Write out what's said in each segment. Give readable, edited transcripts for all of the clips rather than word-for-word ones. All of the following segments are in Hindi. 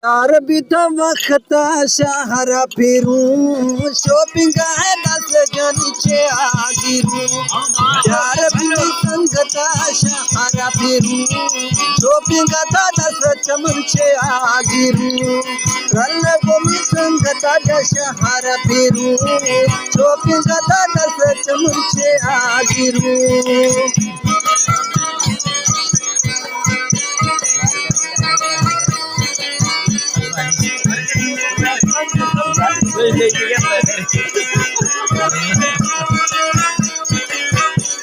यार बीता वक्त शहरा फिरूं शॉपिंग है 10 नीचे आ गिरूं यार बीता संगत शहरा फिरूं शॉपिंग का 10 चमचे आ गिरूं कल को मी संगत शहरा फिरूं शॉपिंग का 10 चमचे आ गिरूं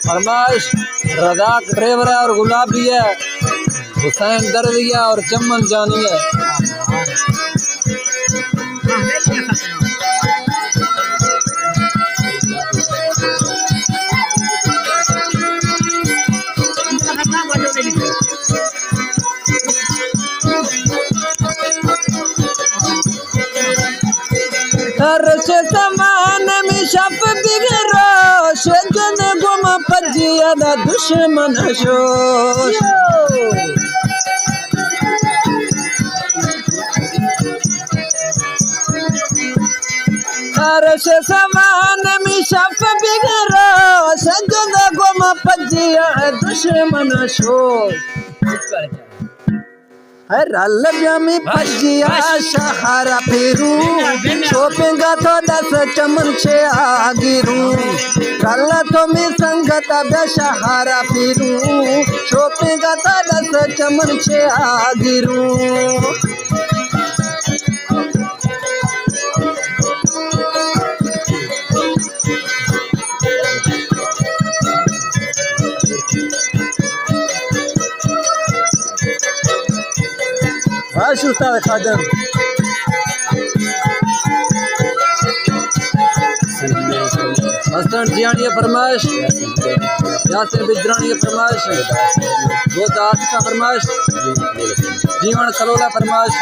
फरमाइश रज़ाक ड्राइवर है और गुलाब भी है, हुसैन दरदिया और चमन जानी है। से समान में शप बिगरो शजन गुम पजिया दा दुश्मन शोश से समान में शप बिगरो शजन गुम पजिया दुश्मन शोश रल जमी पजिया शहरा फिरूं शॉपिंग तो 10 चमचे आ गिरूं रल तो मी संगत शहरा फिरूं शॉपिंग तो 10 चमचे आ गिरूं उस्ताद खादम हसन जियानी फरमाइश यासिर बिजरानी फरमाइश वो दास का फरमाइश जीवन कलोला फरमाइश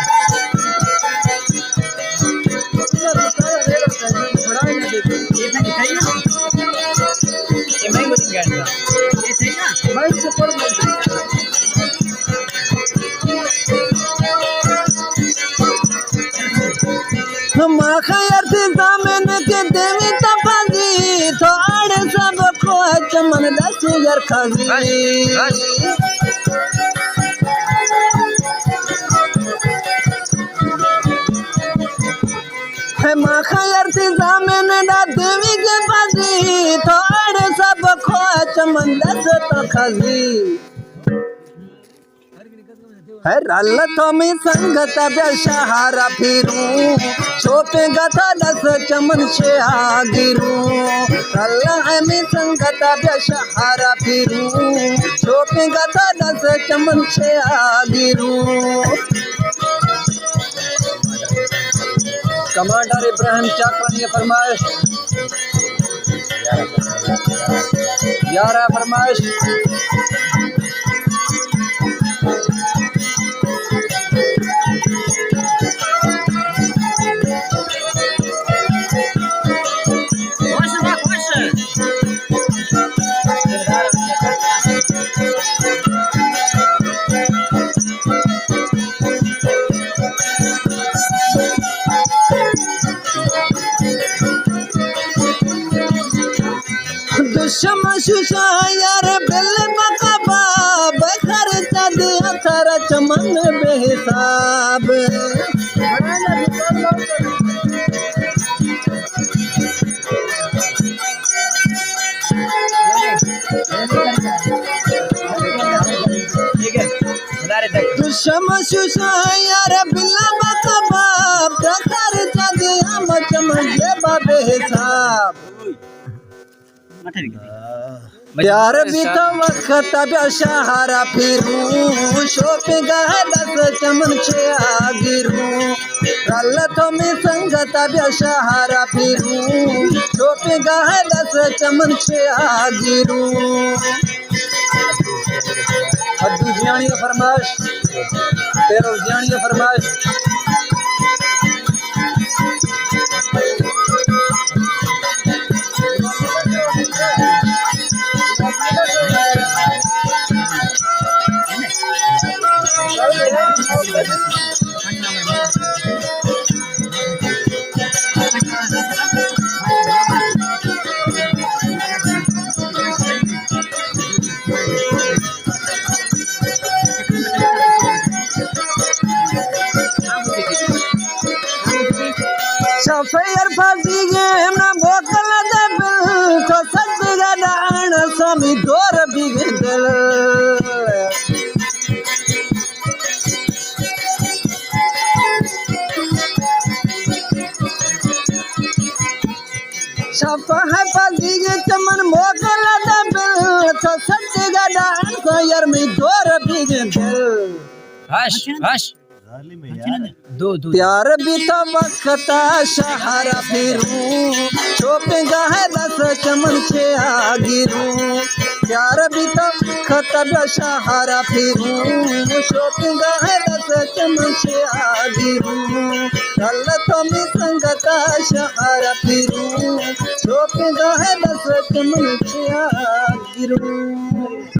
खैर दामन के देवी तफाजी थोड़े सब को चमन 10,000 खाजी माँ खैर दामन देवी के फाजी थोड़े सब को चमन 10 खाजी रल तो मी संगत शहरा फिरूं शॉपिंग तो 10 चमचे आ गिरूं रल मी संगत शहरा फिरूं शॉपिंग तो 10 चमचे आ गिरूं कमांडर इब्राहिम चाकवानी फरमाइश यार फरमाइश यार बिल मकबाब खर्चा दिया थारा चमन बेहिसाब यार बिल मकबाब खर्चा दिया चमन बेहिसाब यार बीता वक्त शहरा फिरूं शॉपिंग 10 चमचे आ गिरूं रल तो मी संगत शहरा फिरूं शॉपिंग 10 चमचे आ गिरूं अब्दुल जियानी फरमाइश तेरो जियानी फरमाइश शफयर फसीगे ना बोकल दे बिल तो सजगा डाण स्वामी दोर बिगे दिल शफयर फसीगे चमन बोकल दे बिल तो सजगा डाण सयर में दोर बिगे दिल हश हश दो प्यार भी तो वक्ता शहरा फिरूं शोपेगा है दस चमन से आगिरूं प्यार भी तो वक्ता शहरा फिरूं शोपेगा है दस चमन से आगिरूं कल तो मैं संगता शहरा फिरूं शोपेगा है दस चमन से आगिरूं।